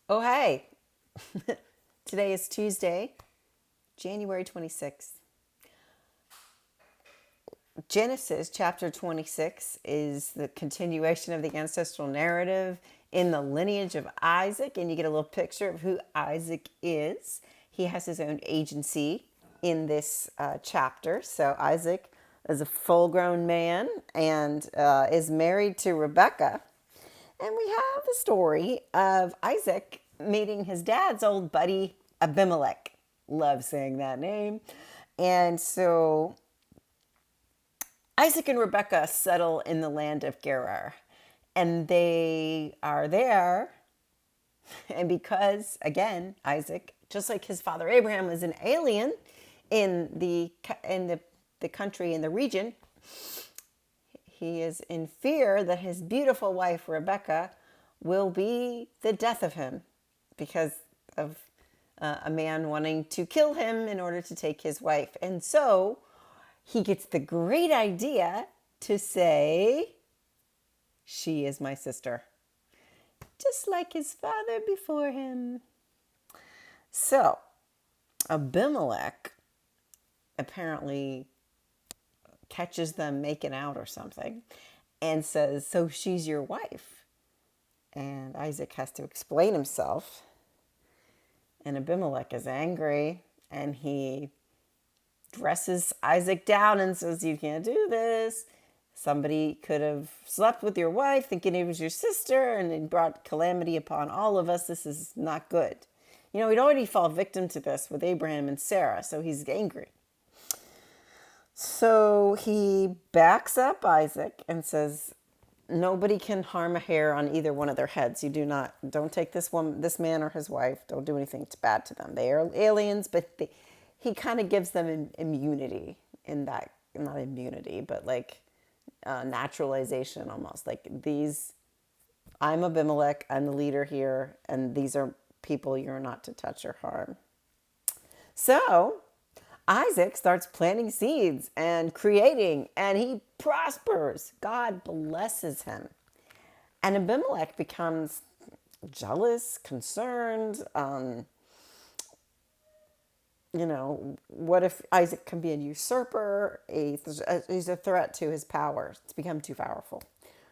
Oh, hey. Today is Tuesday, January 26th. Genesis chapter 26 is the continuation of the ancestral narrative in the lineage of Isaac, and you get a little picture of who Isaac is. He has his own agency in this chapter. So, Isaac is a full grown man and is married to Rebekah. And we have the story of Isaac meeting his dad's old buddy, Abimelek. Love saying that name. And so Isaac and Rebekah settle in the land of Gerar. And they are there. And because, again, Isaac, just like his father Abraham, was an alien in the country, in the region, he is in fear that his beautiful wife, Rebekah, will be the death of him because of a man wanting to kill him in order to take his wife. And so he gets the great idea to say, "She is my sister," just like his father before him. So Abimelek apparently catches them making out or something and says, "So she's your wife?" And Isaac has to explain himself. And Abimelek is angry and he dresses Isaac down and says, "You can't do this. Somebody could have slept with your wife thinking it was your sister and it brought calamity upon all of us. This is not good." You know, he'd already fall victim to this with Abraham and Sarah, so he's angry. So he backs up Isaac and says, "Nobody can harm a hair on either one of their heads. Don't take this man or his wife. Don't do anything bad to them. They are aliens," but he kind of gives them immunity in that, not immunity, but like naturalization almost. Like I'm Abimelek, I'm the leader here, and these are people you're not to touch or harm. So Isaac starts planting seeds and creating, and he prospers. God blesses him. And Abimelek becomes jealous, concerned. What if Isaac can be a usurper? He's a threat to his power. It's become too powerful.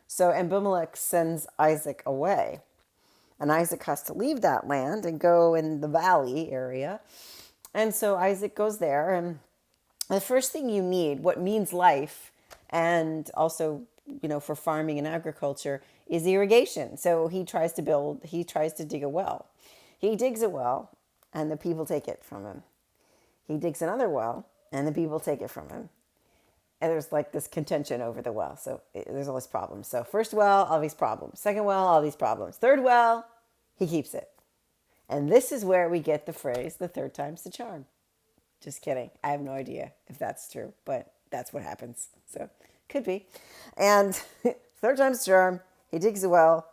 So Abimelek sends Isaac away. And Isaac has to leave that land and go in the valley area. And so Isaac goes there, and the first thing you need, what means life, and also, for farming and agriculture, is irrigation. So he tries to dig a well. He digs a well, and the people take it from him. He digs another well, and the people take it from him. And there's like this contention over the well. So there's all these problems. So first well, all these problems. Second well, all these problems. Third well, he keeps it. And this is where we get the phrase, "the third time's the charm." Just kidding. I have no idea if that's true, but that's what happens. So could be. And third time's the charm, he digs a well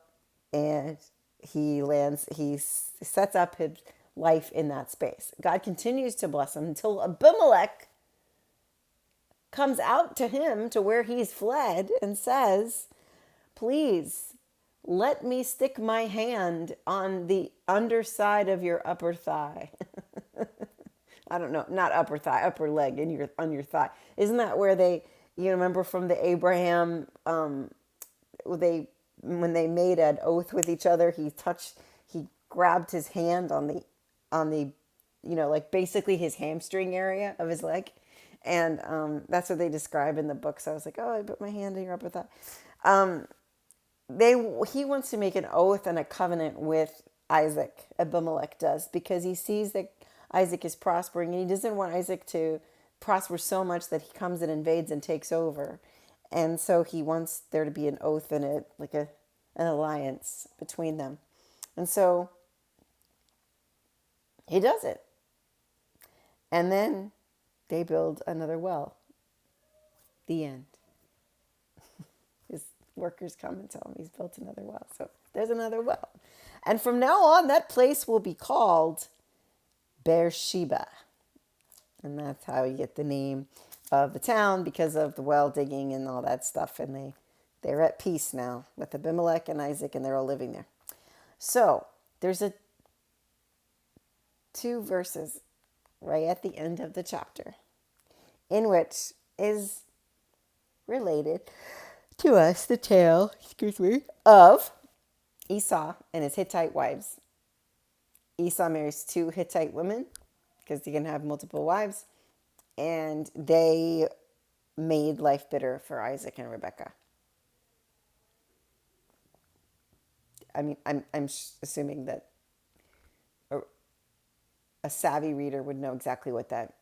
and he sets up his life in that space. God continues to bless him until Abimelek comes out to him to where he's fled and says, "Please, let me stick my hand on the underside of your upper thigh." I don't know, not upper thigh, upper leg on your thigh. Isn't that where you remember from the Abraham, when they made an oath with each other, he grabbed his hand on the, like basically his hamstring area of his leg. And that's what they describe in the book. So I was like, "Oh, I put my hand in your upper thigh." He wants to make an oath and a covenant with Isaac. Abimelek does, because he sees that Isaac is prospering, and he doesn't want Isaac to prosper so much that he comes and invades and takes over. And so he wants there to be an oath and an alliance between them. And so he does it. And then they build another well. The end. His workers come and tell him he's built another well. So there's another well. And from now on, that place will be called Beersheba. And that's how you get the name of the town, because of the well digging and all that stuff. And they're at peace now with Abimelek and Isaac, and they're all living there. So there's a two verses right at the end of the chapter, in which is related to us the tale, of Esau and his Hittite wives. Esau marries two Hittite women because he can have multiple wives, and they made life bitter for Isaac and Rebekah. I mean, I'm assuming that a savvy reader would know exactly what that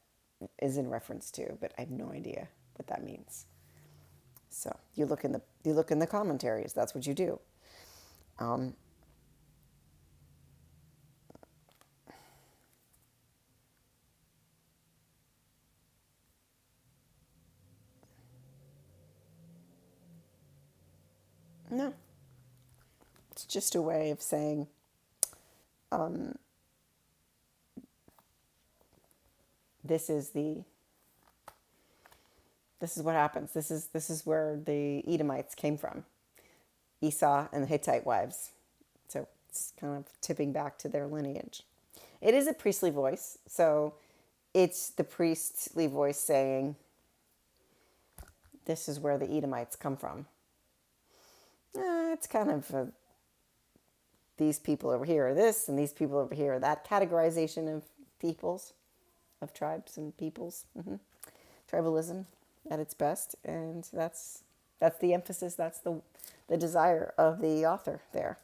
is in reference to, but I have no idea what that means. So you look in the commentaries. That's what you do. No, it's just a way of saying this is what happens. This is where the Edomites came from. Esau and the Hittite wives. So it's kind of tipping back to their lineage. It is a priestly voice, so it's the priestly voice saying, this is where the Edomites come from. It's kind of these people over here are this, and these people over here are that categorization of peoples, of tribes and peoples. Tribalism at its best, and that's the emphasis. That's the desire of the author there.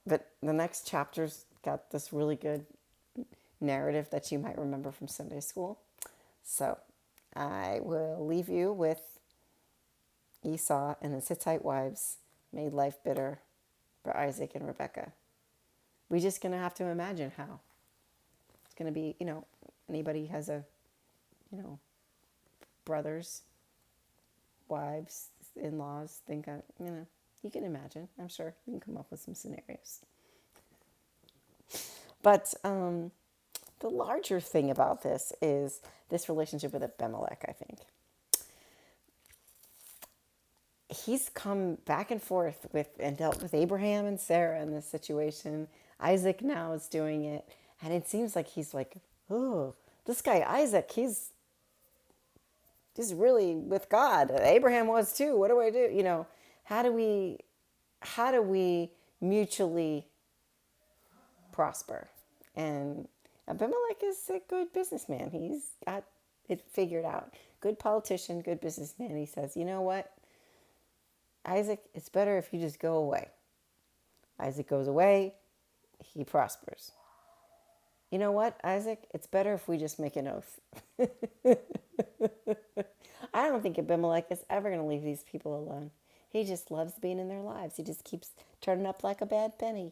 But the next chapter's got this really good narrative that you might remember from Sunday school. So I will leave you with Esau and his Hittite wives made life bitter for Isaac and Rebekah. We're just going to have to imagine how. It's going to be, anybody has a, brothers, wives, in-laws, think, you can imagine. I'm sure you can come up with some scenarios. But the larger thing about this is this relationship with Abimelek, I think. He's come back and forth with and dealt with Abraham and Sarah in this situation. Isaac now is doing it. And it seems like he's like, oh, this guy Isaac, he's really with God. Abraham was too. What do I do? How do we mutually prosper? And Abimelek is a good businessman. He's got it figured out. Good politician, good businessman. He says, you know what? Isaac, it's better if you just go away. Isaac goes away, he prospers. You know what, Isaac? It's better if we just make an oath. I don't think Abimelek is ever going to leave these people alone. He just loves being in their lives. He just keeps turning up like a bad penny.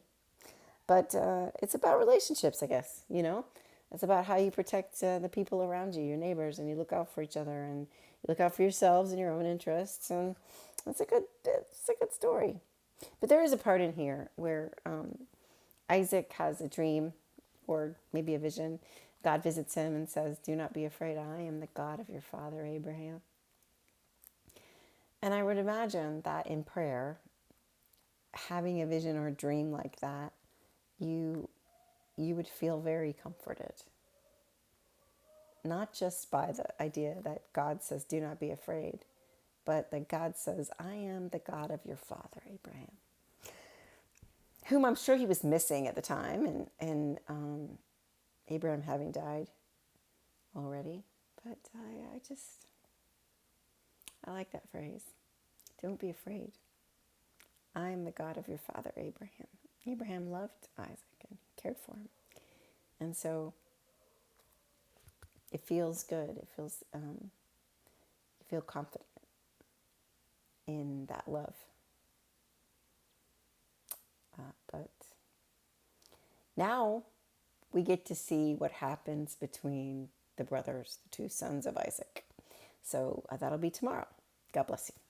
But it's about relationships, I guess, It's about how you protect the people around you, your neighbors, and you look out for each other, and you look out for yourselves and your own interests, and it's a good story. But there is a part in here where Isaac has a dream, or maybe a vision. God visits him and says, do not be afraid. I am the God of your father Abraham. And I would imagine that in prayer, having a vision or a dream like that, you would feel very comforted. Not just by the idea that God says, do not be afraid, but that God says, I am the God of your father Abraham, whom I'm sure he was missing at the time, and Abraham having died already. But I like that phrase. Don't be afraid. I am the God of your father Abraham. Abraham loved Isaac and cared for him. And so it feels good. It feels, you feel confident in that love. But now we get to see what happens between the brothers, the two sons of Isaac. So that'll be tomorrow. God bless you.